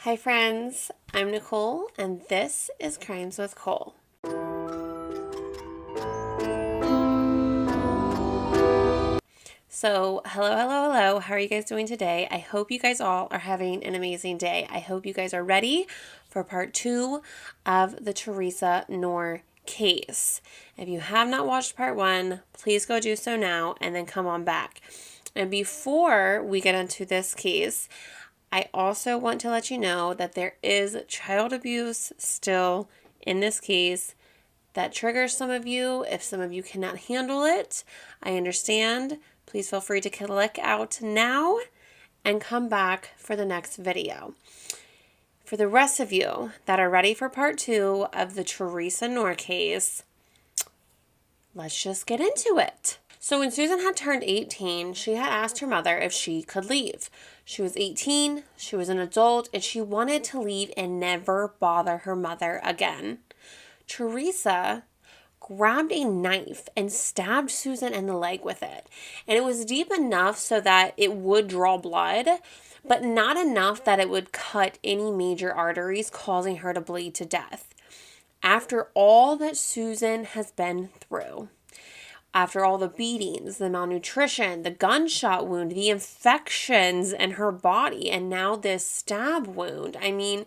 Hi friends, I'm Nicole and this is Crimes with Cole. So, hello. How are you guys doing today? I hope you guys all are having an amazing day. I hope you guys are ready for part 2 of the Theresa Knorr case. If you have not watched part 1, please go do so now and then come on back. And before we get into this case, I also want to let you know that there is child abuse still in this case that triggers some of you. If some of you cannot handle it, I understand. Please feel free to click out now and come back for the next video. For the rest of you that are ready for part 2 of the Theresa Knorr case, let's just get into it. So when Susan had turned 18, she had asked her mother if she could leave. She was 18, she was an adult, and she wanted to leave and never bother her mother again. Theresa grabbed a knife and stabbed Susan in the leg with it. And it was deep enough so that it would draw blood, but not enough that it would cut any major arteries, causing her to bleed to death. After all that Susan has been through, after all the beatings, the malnutrition, the gunshot wound, the infections in her body, and now this stab wound, I mean,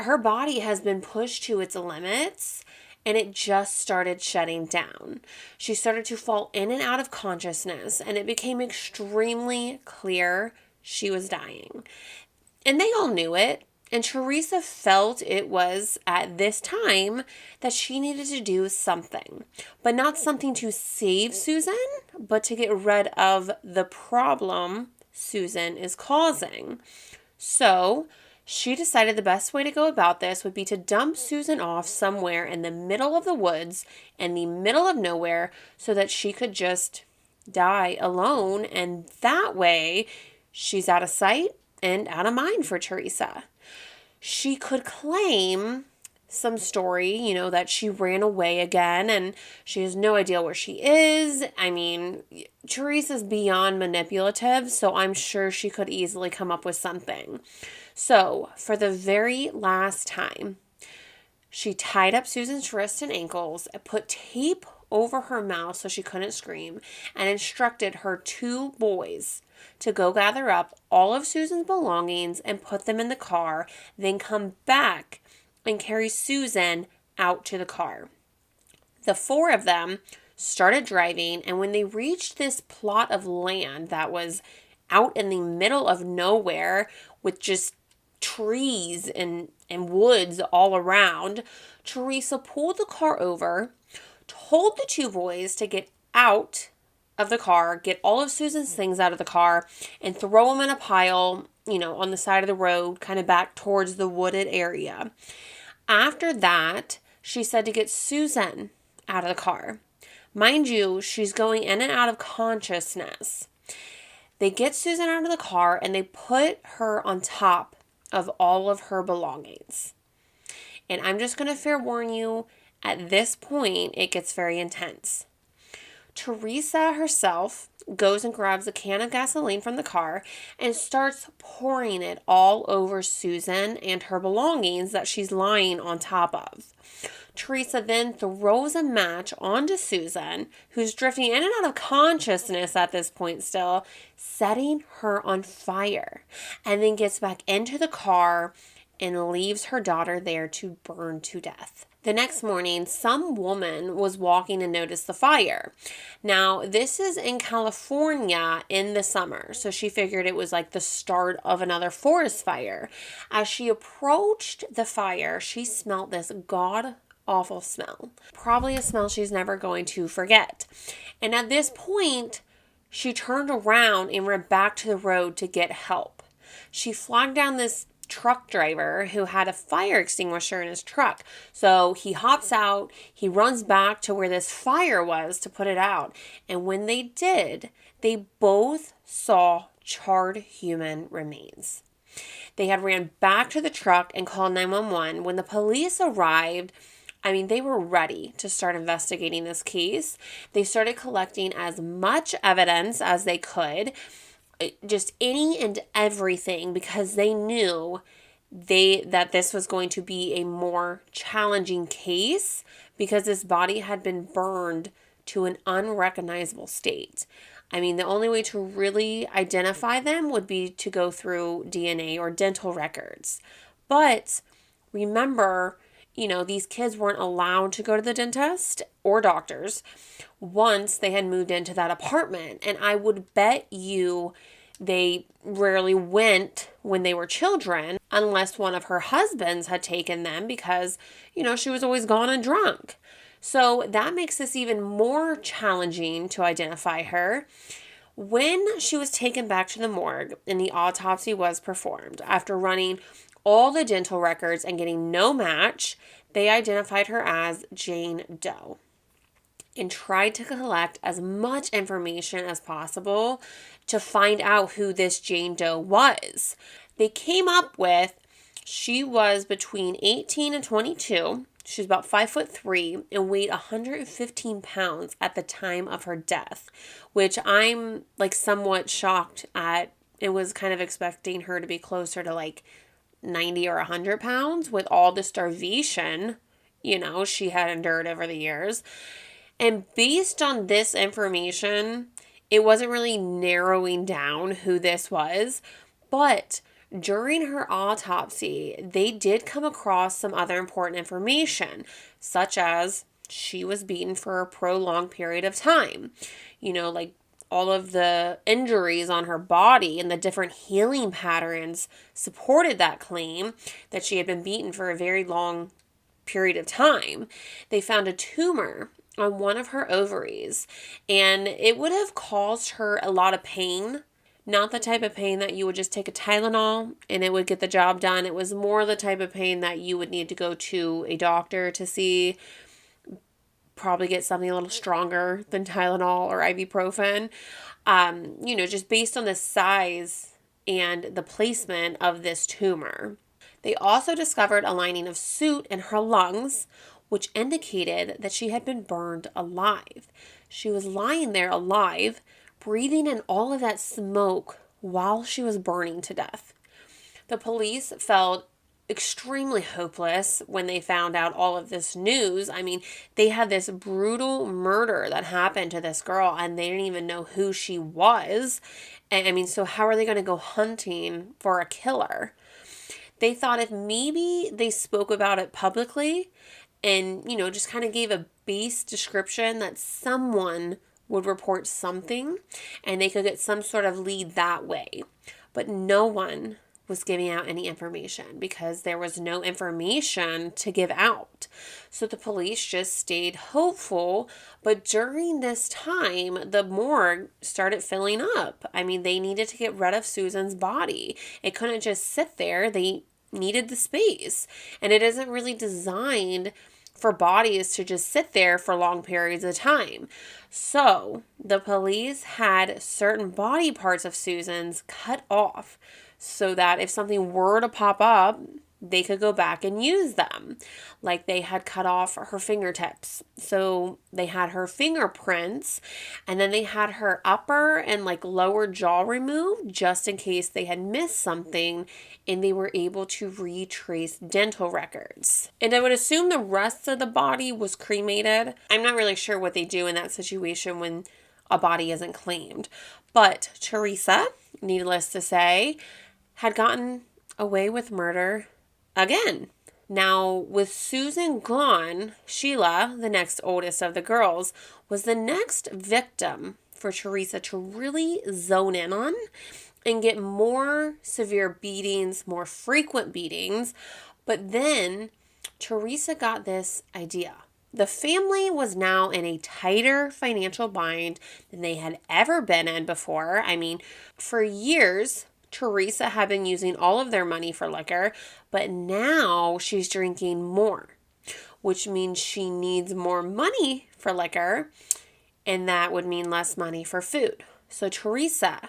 her body has been pushed to its limits and it just started shutting down. She started to fall in and out of consciousness and it became extremely clear she was dying. And they all knew it. And Theresa felt it was at this time that she needed to do something, but not something to save Susan, but to get rid of the problem Susan is causing. So she decided the best way to go about this would be to dump Susan off somewhere in the middle of the woods, in the middle of nowhere, so that she could just die alone. And that way she's out of sight and out of mind for Theresa. She could claim some story, that she ran away again and she has no idea where she is. I mean, Theresa's beyond manipulative, so I'm sure she could easily come up with something. So, for the very last time, she tied up Susan's wrists and ankles, put tape over her mouth so she couldn't scream, and instructed her 2 boys to go gather up all of Susan's belongings and put them in the car, then come back and carry Susan out to the car. The 4 of them started driving, and when they reached this plot of land that was out in the middle of nowhere with just trees and woods all around, Theresa pulled the car over, told the 2 boys to get out of the car, get all of Susan's things out of the car, and throw them in a pile, on the side of the road, kind of back towards the wooded area. After that, she said to get Susan out of the car. Mind you, she's going in and out of consciousness. They get Susan out of the car and they put her on top of all of her belongings. And I'm just going to fair warn you, at this point, it gets very intense. Theresa herself goes and grabs a can of gasoline from the car and starts pouring it all over Susan and her belongings that she's lying on top of. Theresa then throws a match onto Susan, who's drifting in and out of consciousness at this point still, setting her on fire, and then gets back into the car and leaves her daughter there to burn to death. The next morning, some woman was walking and noticed the fire. Now, this is in California in the summer, so she figured it was like the start of another forest fire. As she approached the fire, she smelled this god-awful smell. Probably a smell she's never going to forget. And at this point, she turned around and ran back to the road to get help. She flagged down this truck driver who had a fire extinguisher in his truck. So he hops out, he runs back to where this fire was to put it out. And when they did, they both saw charred human remains. They had ran back to the truck and called 911. When the police arrived, they were ready to start investigating this case. They started collecting as much evidence as they could, just any and everything, because they knew that this was going to be a more challenging case because this body had been burned to an unrecognizable state. I mean, the only way to really identify them would be to go through DNA or dental records. But remember, these kids weren't allowed to go to the dentist or doctors once they had moved into that apartment. And I would bet you they rarely went when they were children unless one of her husbands had taken them because, she was always gone and drunk. So that makes this even more challenging to identify her. When she was taken back to the morgue and the autopsy was performed, after running all the dental records and getting no match, they identified her as Jane Doe and tried to collect as much information as possible to find out who this Jane Doe was. They came up with she was between 18 and 22. She was about 5'3" and weighed 115 pounds at the time of her death, which I'm somewhat shocked at. It was kind of expecting her to be closer to 90 or 100 pounds with all the starvation, she had endured over the years. And based on this information, it wasn't really narrowing down who this was, but during her autopsy, they did come across some other important information, such as she was beaten for a prolonged period of time. All of the injuries on her body and the different healing patterns supported that claim that she had been beaten for a very long period of time. They found a tumor on one of her ovaries, and it would have caused her a lot of pain. Not the type of pain that you would just take a Tylenol and it would get the job done. It was more the type of pain that you would need to go to a doctor to see, probably get something a little stronger than Tylenol or ibuprofen. Just based on the size and the placement of this tumor. They also discovered a lining of soot in her lungs, which indicated that she had been burned alive. She was lying there alive, breathing in all of that smoke while she was burning to death. The police felt extremely hopeless when they found out all of this news. I mean, they had this brutal murder that happened to this girl and they didn't even know who she was. And so how are they going to go hunting for a killer? They thought if maybe they spoke about it publicly and, just kind of gave a base description that someone would report something and they could get some sort of lead that way. But no one was giving out any information because there was no information to give out. So the police just stayed hopeful. But during this time, the morgue started filling up. They needed to get rid of Susan's body. It couldn't just sit there. They needed the space. And it isn't really designed for bodies to just sit there for long periods of time. So the police had certain body parts of Susan's cut off so that if something were to pop up, they could go back and use them. Like they had cut off her fingertips. So they had her fingerprints and then they had her upper and lower jaw removed just in case they had missed something and they were able to retrace dental records. And I would assume the rest of the body was cremated. I'm not really sure what they do in that situation when a body isn't claimed. But Theresa, needless to say, had gotten away with murder again. Now, with Susan gone, Sheila, the next oldest of the girls, was the next victim for Theresa to really zone in on and get more severe beatings, more frequent beatings. But then Theresa got this idea. The family was now in a tighter financial bind than they had ever been in before. For years, Theresa had been using all of their money for liquor, but now she's drinking more, which means she needs more money for liquor, and that would mean less money for food. So Theresa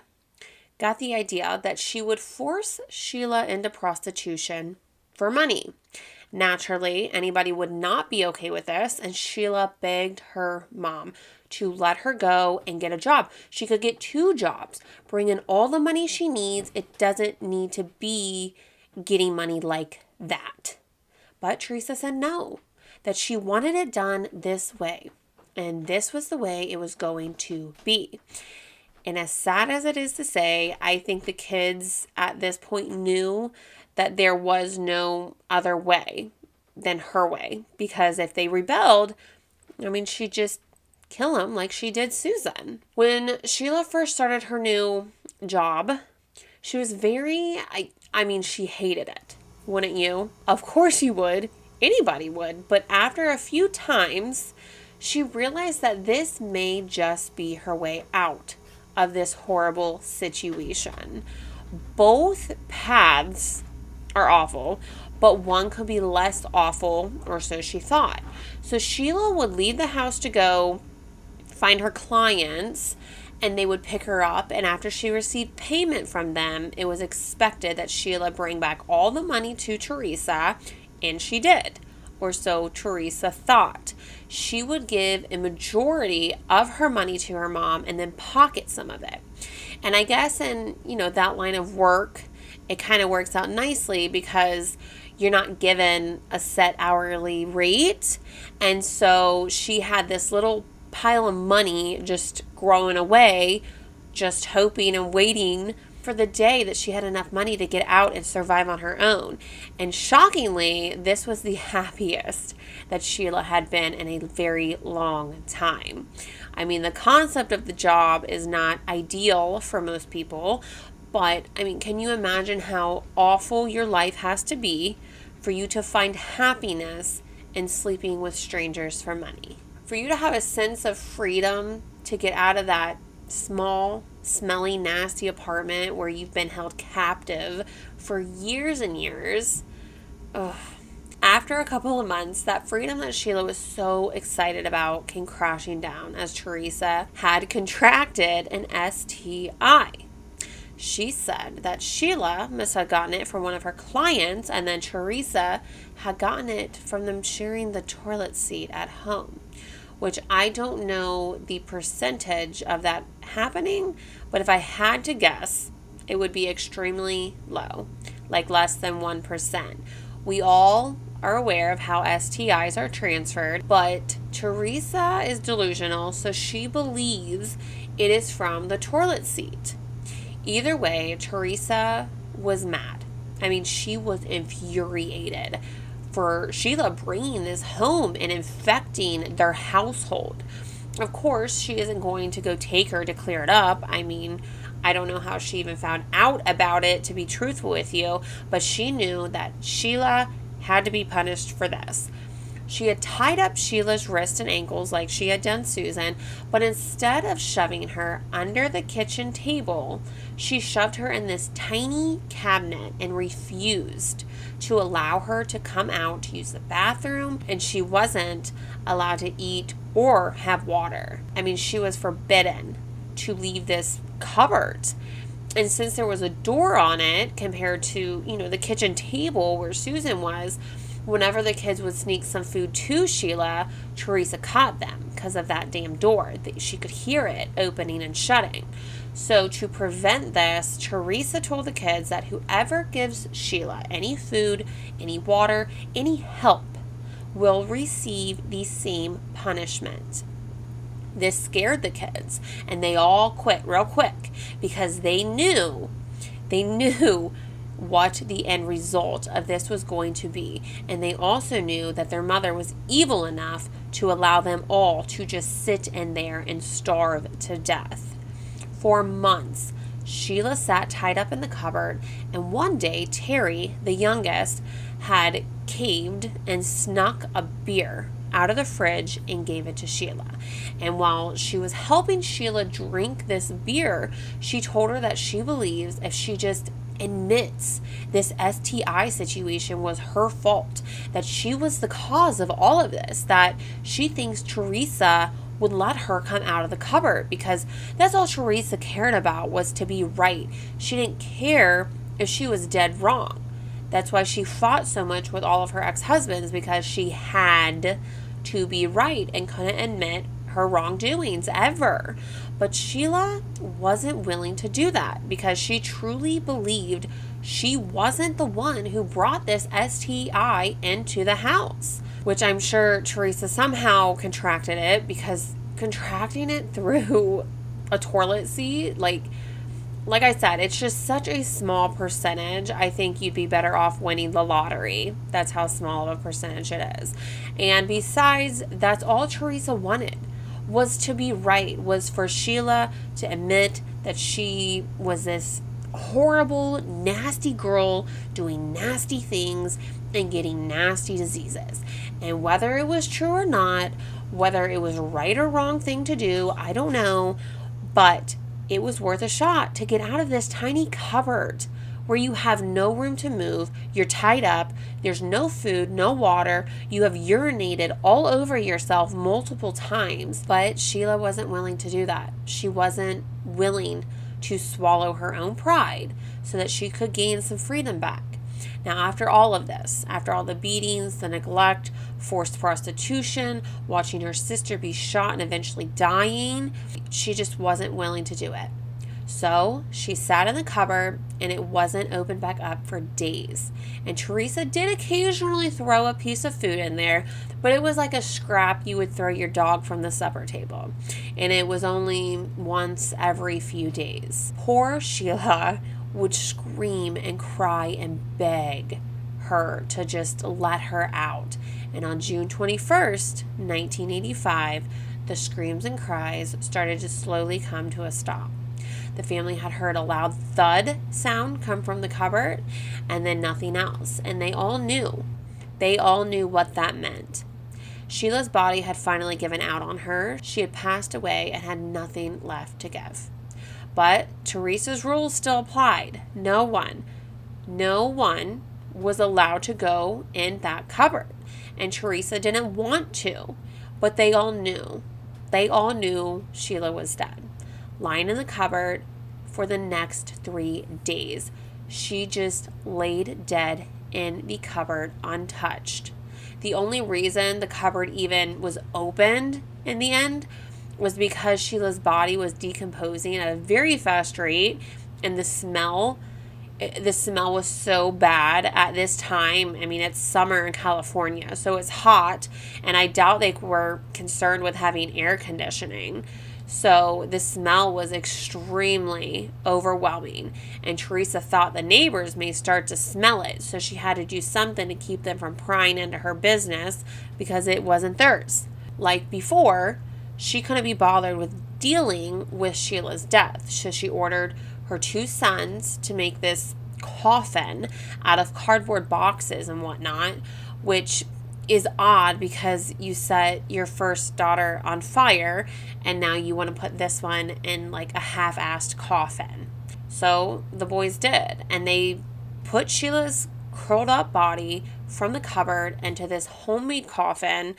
got the idea that she would force Sheila into prostitution for money. Naturally, anybody would not be okay with this, and Sheila begged her mom to let her go and get a job. She could get 2 jobs, bring in all the money she needs. It doesn't need to be getting money like that. But Theresa said no, that she wanted it done this way. And this was the way it was going to be. And as sad as it is to say, I think the kids at this point knew that there was no other way than her way. Because if they rebelled, she'd just kill them like she did Susan. When Sheila first started her new job, she was she hated it. Wouldn't you? Of course you would. Anybody would. But after a few times, she realized that this may just be her way out of this horrible situation. Both paths are awful, but one could be less awful, or so she thought. So Sheila would leave the house to go find her clients, and they would pick her up, and after she received payment from them, it was expected that Sheila bring back all the money to Theresa, and she did, or so Theresa thought. She would give a majority of her money to her mom and then pocket some of it. And I guess in, that line of work, it kind of works out nicely because you're not given a set hourly rate. And so she had this little pile of money just growing away, just hoping and waiting for the day that she had enough money to get out and survive on her own. And shockingly, this was the happiest that Sheila had been in a very long time. The concept of the job is not ideal for most people, but can you imagine how awful your life has to be for you to find happiness in sleeping with strangers for money? For you to have a sense of freedom to get out of that small, smelly, nasty apartment where you've been held captive for years and years. Ugh. After a couple of months, that freedom that Sheila was so excited about came crashing down as Theresa had contracted an STI. She said that Sheila must have gotten it from one of her clients, and then Theresa had gotten it from them sharing the toilet seat at home, which I don't know the percentage of that happening, but if I had to guess, it would be extremely low, like less than 1%. We all are aware of how STIs are transferred, but Theresa is delusional, so she believes it is from the toilet seat. Either way, Theresa was mad. She was infuriated for Sheila bringing this home and infecting their household. Of course, she isn't going to go take her to clear it up. I don't know how she even found out about it, to be truthful with you, but she knew that Sheila had to be punished for this. She had tied up Sheila's wrists and ankles like she had done Susan, but instead of shoving her under the kitchen table, she shoved her in this tiny cabinet and refused to allow her to come out to use the bathroom, and she wasn't allowed to eat or have water. She was forbidden to leave this cupboard. And since there was a door on it compared to, the kitchen table where Susan was, whenever the kids would sneak some food to Sheila, Theresa caught them because of that damn door. She could hear it opening and shutting. So to prevent this, Theresa told the kids that whoever gives Sheila any food, any water, any help will receive the same punishment. This scared the kids, and they all quit real quick because they knew what the end result of this was going to be. And they also knew that their mother was evil enough to allow them all to just sit in there and starve to death. For months, Sheila sat tied up in the cupboard, and one day Terry, the youngest, had caved and snuck a beer out of the fridge and gave it to Sheila. And while she was helping Sheila drink this beer, she told her that she believes if she just admits this STI situation was her fault, that she was the cause of all of this, that she thinks Theresa would let her come out of the cupboard because that's all Theresa cared about, was to be right. She didn't care if she was dead wrong. That's why she fought so much with all of her ex-husbands, because she had to be right and couldn't admit her wrongdoings ever. But Sheila wasn't willing to do that because she truly believed she wasn't the one who brought this STI into the house, which I'm sure Theresa somehow contracted it, because contracting it through a toilet seat, like I said, it's just such a small percentage. I think you'd be better off winning the lottery. That's how small of a percentage it is. And besides, that's all Theresa wanted, was to be right, was for Sheila to admit that she was this horrible, nasty girl doing nasty things and getting nasty diseases. And whether it was true or not, whether it was right or wrong thing to do, I don't know, but it was worth a shot to get out of this tiny cupboard where you have no room to move, you're tied up, there's no food, no water, you have urinated all over yourself multiple times. But Sheila wasn't willing to do that. She wasn't willing to swallow her own pride so that she could gain some freedom back. Now, after all of this, after all the beatings, the neglect, forced prostitution, watching her sister be shot and eventually dying, she just wasn't willing to do it. So she sat in the cupboard, and it wasn't opened back up for days. And Theresa did occasionally throw a piece of food in there, but it was like a scrap you would throw your dog from the supper table. And it was only once every few days. Poor Sheila would scream and cry and beg her to just let her out. And on June 21st, 1985, the screams and cries started to slowly come to a stop. The family had heard a loud thud sound come from the cupboard, and then nothing else. And they all knew. They all knew what that meant. Sheila's body had finally given out on her. She had passed away and had nothing left to give. But Theresa's rules still applied. No one was allowed to go in that cupboard. And Theresa didn't want to, but they all knew. They all knew Sheila was dead. Lying in the cupboard for the next 3 days. She just laid dead in the cupboard untouched. The only reason the cupboard even was opened in the end was because Sheila's body was decomposing at a very fast rate, and the smell was so bad at this time. I mean, it's summer in California, so it's hot, and I doubt they were concerned with having air conditioning. So the smell was extremely overwhelming, and Theresa thought the neighbors may start to smell it, so she had to do something to keep them from prying into her business, because it wasn't theirs. Like before, she couldn't be bothered with dealing with Sheila's death, so she ordered her 2 sons to make this coffin out of cardboard boxes and whatnot, which is odd because you set your first daughter on fire and now you want to put this one in like a half-assed coffin. So the boys did, and they put Sheila's curled up body from the cupboard into this homemade coffin,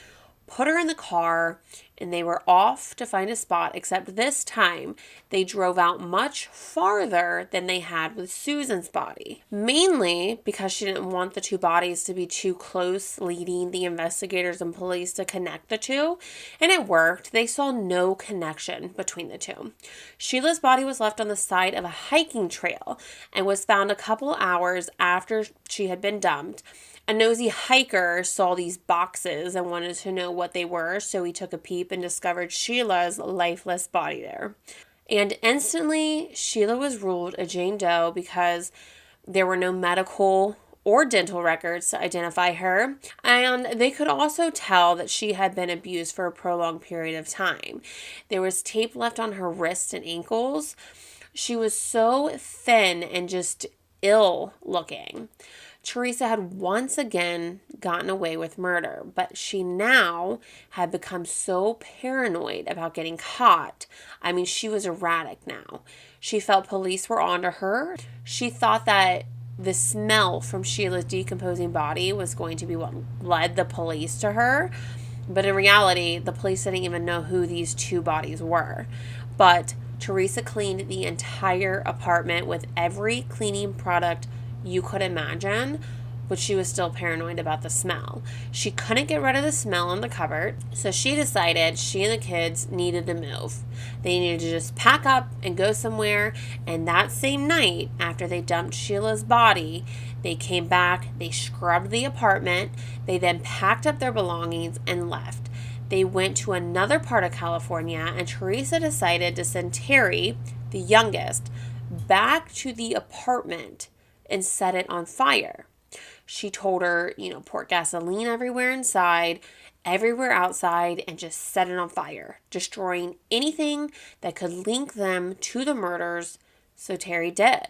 put her in the car, and they were off to find a spot, except this time they drove out much farther than they had with Susan's body. Mainly because she didn't want the 2 bodies to be too close, leading the investigators and police to connect the 2. And it worked. They saw no connection between the 2. Sheila's body was left on the side of a hiking trail and was found a couple hours after she had been dumped. A nosy hiker saw these boxes and wanted to know what they were, so he took a peep and discovered Sheila's lifeless body there. And instantly, Sheila was ruled a Jane Doe because there were no medical or dental records to identify her, and they could also tell that she had been abused for a prolonged period of time. There was tape left on her wrists and ankles. She was so thin and just ill looking. Theresa had once again gotten away with murder, but she now had become so paranoid about getting caught. I mean, she was erratic now. She felt police were onto her. She thought that the smell from Sheila's decomposing body was going to be what led the police to her. But in reality, the police didn't even know who these 2 bodies were. But Theresa cleaned the entire apartment with every cleaning product you could imagine but she was still paranoid about the smell. She couldn't get rid of the smell in the cupboard, so she decided she and the kids needed to move. They needed to just pack up and go somewhere, and that same night, after they dumped Sheila's body, they came back, they scrubbed the apartment, they then packed up their belongings and left. They went to another part of California, and Theresa decided to send Terry, the youngest, back to the apartment and set it on fire. She told her, pour gasoline everywhere inside, everywhere outside, and just set it on fire, destroying anything that could link them to the murders. So Terry did.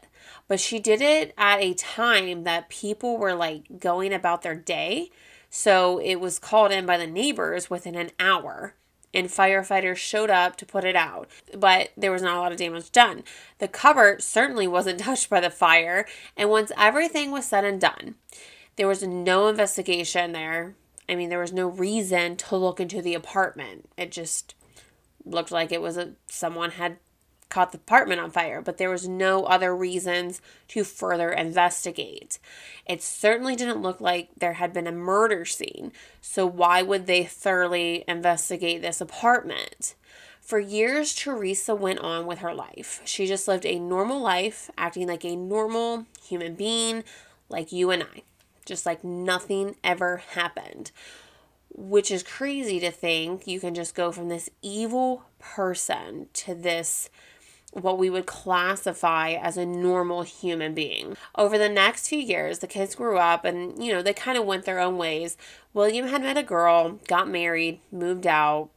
But she did it at a time that people were like going about their day. So it was called in by the neighbors within an hour, and firefighters showed up to put it out. But there was not a lot of damage done. The cupboard certainly wasn't touched by the fire. And once everything was said and done, there was no investigation there. I mean, there was no reason to look into the apartment. It just looked like it was someone had caught the apartment on fire, but there was no other reasons to further investigate. It certainly didn't look like there had been a murder scene, so why would they thoroughly investigate this apartment? For years, Theresa went on with her life. She just lived a normal life, acting like a normal human being, like you and I, just like nothing ever happened. Which is crazy to think you can just go from this evil person to this, what we would classify as a normal human being. Over the next few years, the kids grew up and, they kind of went their own ways. William had met a girl, got married, moved out,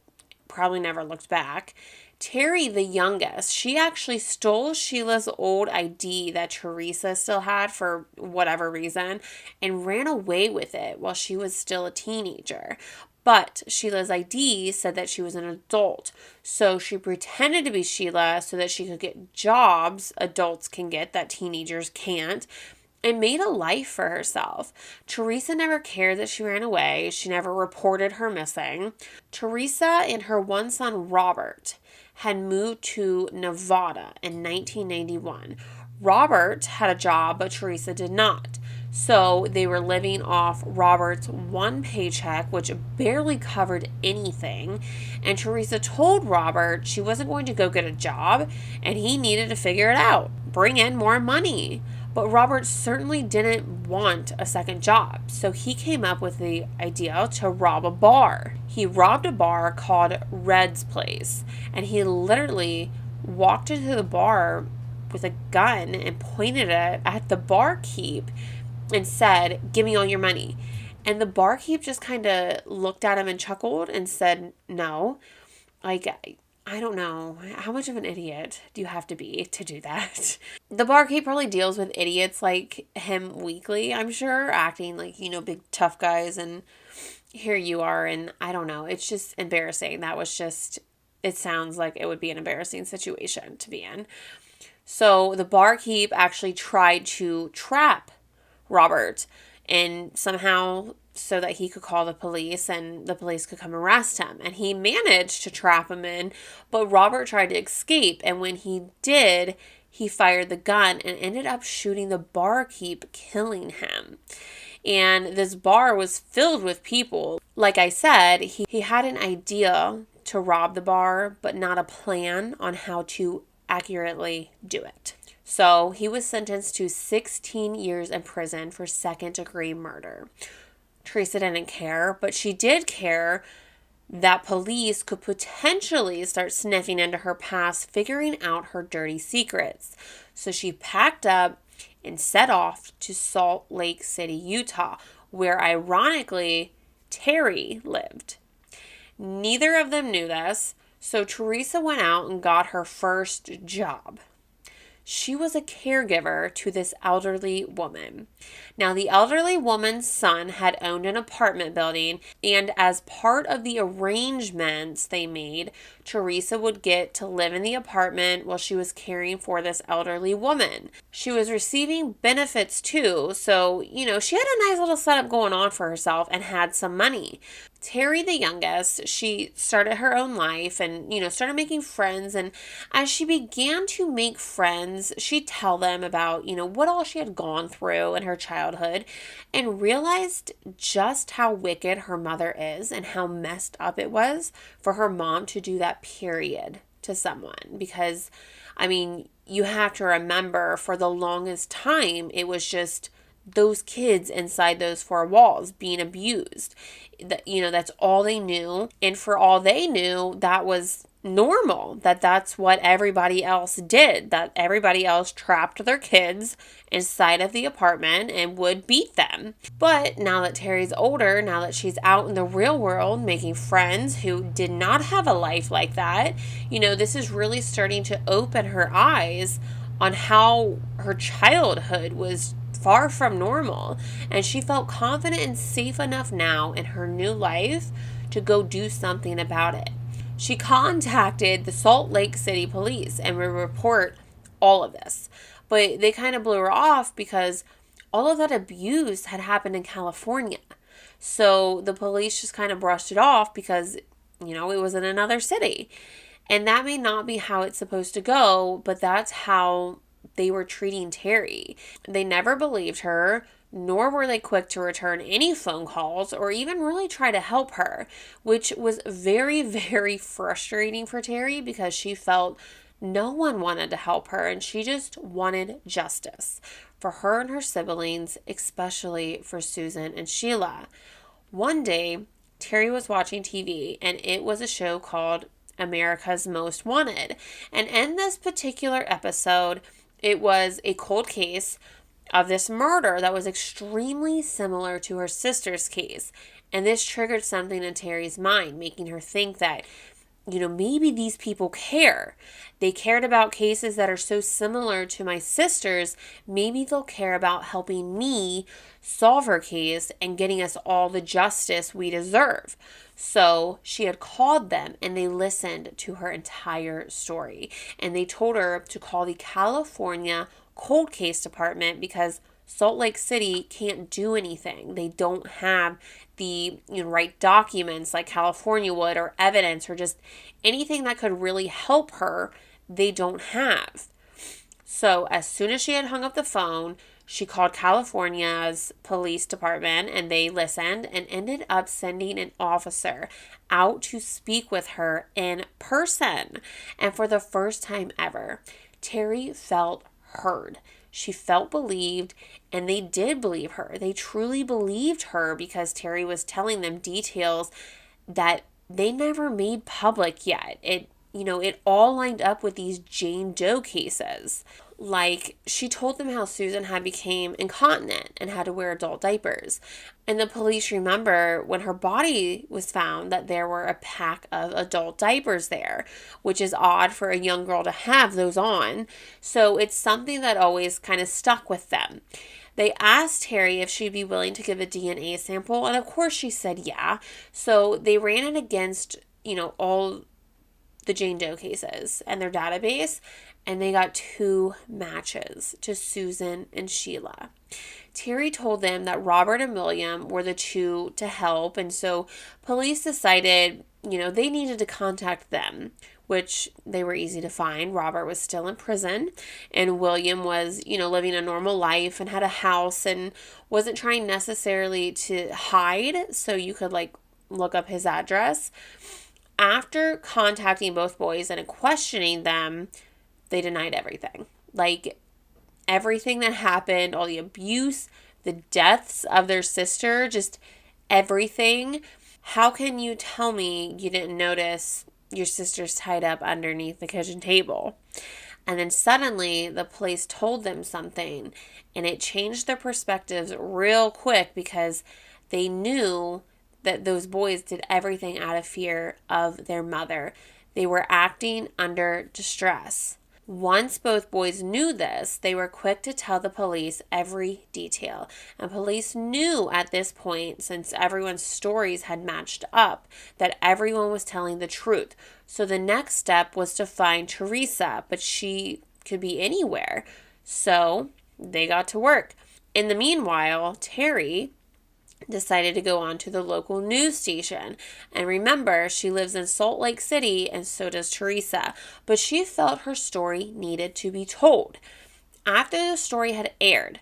probably never looked back. Terry, the youngest, she actually stole Sheila's old ID that Theresa still had for whatever reason and ran away with it while she was still a teenager. But Sheila's ID said that she was an adult, so she pretended to be Sheila so that she could get jobs adults can get that teenagers can't, and made a life for herself. Theresa never cared that she ran away. She never reported her missing. Theresa and her one son, Robert, had moved to Nevada in 1991. Robert had a job, but Theresa did not. So they were living off Robert's one paycheck, which barely covered anything. And Theresa told Robert she wasn't going to go get a job and he needed to figure it out, bring in more money. But Robert certainly didn't want a second job, so he came up with the idea to rob a bar. He robbed a bar called Red's Place, and he literally walked into the bar with a gun and pointed it at the barkeep and said, "Give me all your money." And the barkeep just kind of looked at him and chuckled and said, "No." Like, I don't know. How much of an idiot do you have to be to do that? The barkeep probably deals with idiots like him weekly, I'm sure, acting like, big tough guys, and here you are, and I don't know. It's just embarrassing. It sounds like it would be an embarrassing situation to be in. So the barkeep actually tried to trap Robert, and somehow so that he could call the police and the police could come arrest him. And he managed to trap him in, but Robert tried to escape. And when he did, he fired the gun and ended up shooting the barkeep, killing him. And this bar was filled with people. Like I said, he had an idea to rob the bar, but not a plan on how to accurately do it. So he was sentenced to 16 years in prison for second-degree murder. Theresa didn't care, but she did care that police could potentially start sniffing into her past, figuring out her dirty secrets. So she packed up and set off to Salt Lake City, Utah, where ironically Terry lived. Neither of them knew this, so Theresa went out and got her first job. She was a caregiver to this elderly woman. Now, the elderly woman's son had owned an apartment building, and as part of the arrangements they made, Theresa would get to live in the apartment while she was caring for this elderly woman. She was receiving benefits too, so, she had a nice little setup going on for herself and had some money. Terry, the youngest, she started her own life and, started making friends. And as she began to make friends, she'd tell them about, what all she had gone through in her childhood and realized just how wicked her mother is and how messed up it was for her mom to do that, period, to someone. Because, you have to remember for the longest time, it was just those kids inside those four walls being abused. That's all they knew. And for all they knew, that was normal. That's what everybody else did. That everybody else trapped their kids inside of the apartment and would beat them. But now that Terry's older, now that she's out in the real world making friends who did not have a life like that, this is really starting to open her eyes on how her childhood was far from normal, and she felt confident and safe enough now in her new life to go do something about it. She contacted the Salt Lake City police and would report all of this, but they kind of blew her off because all of that abuse had happened in California. So the police just kind of brushed it off because, it was in another city. And that may not be how it's supposed to go, but that's how they were treating Terry. They never believed her, nor were they quick to return any phone calls or even really try to help her, which was very, very frustrating for Terry because she felt no one wanted to help her and she just wanted justice for her and her siblings, especially for Susan and Sheila. One day, Terry was watching TV and it was a show called America's Most Wanted. And in this particular episode, it was a cold case of this murder that was extremely similar to her sister's case. And this triggered something in Terry's mind, making her think that, maybe these people care. They cared about cases that are so similar to my sister's. Maybe they'll care about helping me solve her case and getting us all the justice we deserve. So she had called them and they listened to her entire story. And they told her to call the California Cold Case Department because Salt Lake City can't do anything. They don't have the right documents like California would, or evidence, or just anything that could really help her. They don't have. So as soon as she had hung up the phone, she called California's police department and they listened and ended up sending an officer out to speak with her in person. And for the first time ever, Terry felt heard. She felt believed, and they did believe her. They truly believed her because Terry was telling them details that they never made public yet. It all lined up with these Jane Doe cases. Like, she told them how Susan had become incontinent and had to wear adult diapers. And the police remember when her body was found that there were a pack of adult diapers there, which is odd for a young girl to have those on. So it's something that always kind of stuck with them. They asked Terry if she'd be willing to give a DNA sample, and of course she said yeah. So they ran it against, all the Jane Doe cases and their database, and they got 2 matches to Susan and Sheila. Terry told them that Robert and William were the 2 to help, and so police decided, they needed to contact them, which they were easy to find. Robert was still in prison, and William was, living a normal life and had a house and wasn't trying necessarily to hide, so you could, look up his address. After contacting both boys and questioning them, they denied everything. Everything that happened, all the abuse, the deaths of their sister, just everything. How can you tell me you didn't notice your sister's tied up underneath the kitchen table? And then suddenly the police told them something, and it changed their perspectives real quick because they knew that those boys did everything out of fear of their mother. They were acting under distress. Once both boys knew this, they were quick to tell the police every detail. And police knew at this point, since everyone's stories had matched up, that everyone was telling the truth. So the next step was to find Theresa, but she could be anywhere. So they got to work. In the meanwhile, Terry decided to go on to the local news station. And remember, she lives in Salt Lake City, and so does Theresa. But she felt her story needed to be told. After the story had aired,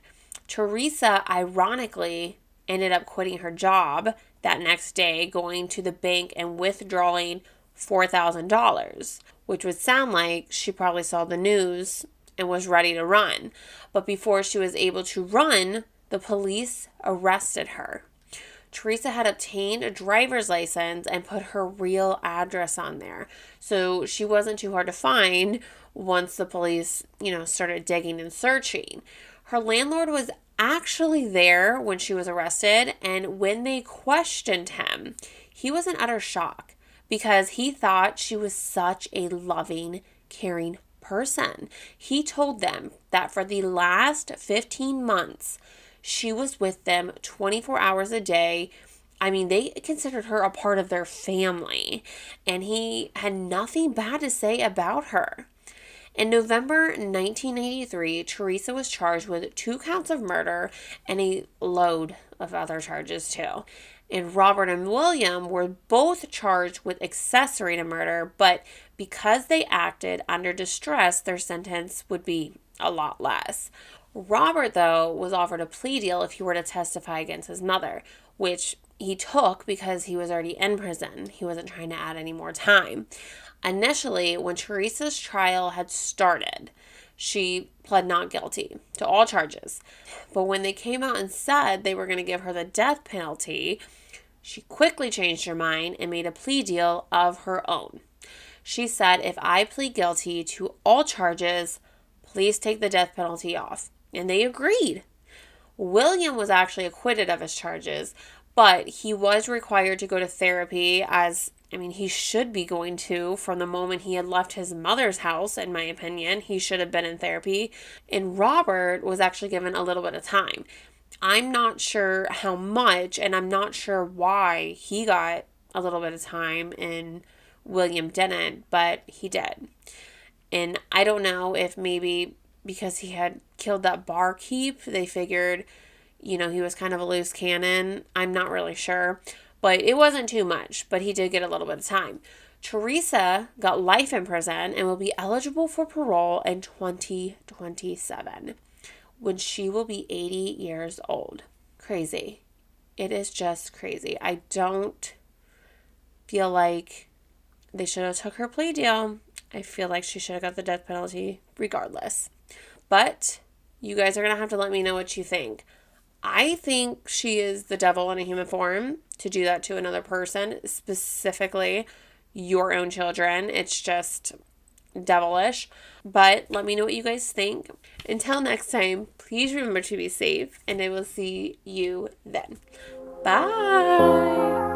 Theresa ironically ended up quitting her job that next day, going to the bank and withdrawing $4,000, which would sound like she probably saw the news and was ready to run. But before she was able to run, the police arrested her. Theresa had obtained a driver's license and put her real address on there. So she wasn't too hard to find once the police, started digging and searching. Her landlord was actually there when she was arrested, and when they questioned him, he was in utter shock because he thought she was such a loving, caring person. He told them that for the last 15 months, she was with them 24 hours a day. I mean, they considered her a part of their family, and he had nothing bad to say about her. In November 1983, Theresa was charged with 2 counts of murder and a load of other charges too. And Robert and William were both charged with accessory to murder, but because they acted under distress, their sentence would be a lot less. Robert, though, was offered a plea deal if he were to testify against his mother, which he took because he was already in prison. He wasn't trying to add any more time. Initially, when Theresa's trial had started, she pled not guilty to all charges. But when they came out and said they were going to give her the death penalty, she quickly changed her mind and made a plea deal of her own. She said, "If I plead guilty to all charges, please take the death penalty off." And they agreed. William was actually acquitted of his charges, but he was required to go to therapy he should be going to from the moment he had left his mother's house, in my opinion. He should have been in therapy. And Robert was actually given a little bit of time. I'm not sure how much, and I'm not sure why he got a little bit of time and William didn't, but he did. And I don't know if maybe because he had killed that barkeep, they figured, he was kind of a loose cannon. I'm not really sure. But it wasn't too much, but he did get a little bit of time. Theresa got life in prison and will be eligible for parole in 2027 when she will be 80 years old. Crazy. It is just crazy. I don't feel like they should have took her plea deal. I feel like she should have got the death penalty regardless. But you guys are going to have to let me know what you think. I think she is the devil in a human form to do that to another person, specifically your own children. It's just devilish. But let me know what you guys think. Until next time, please remember to be safe, and I will see you then. Bye.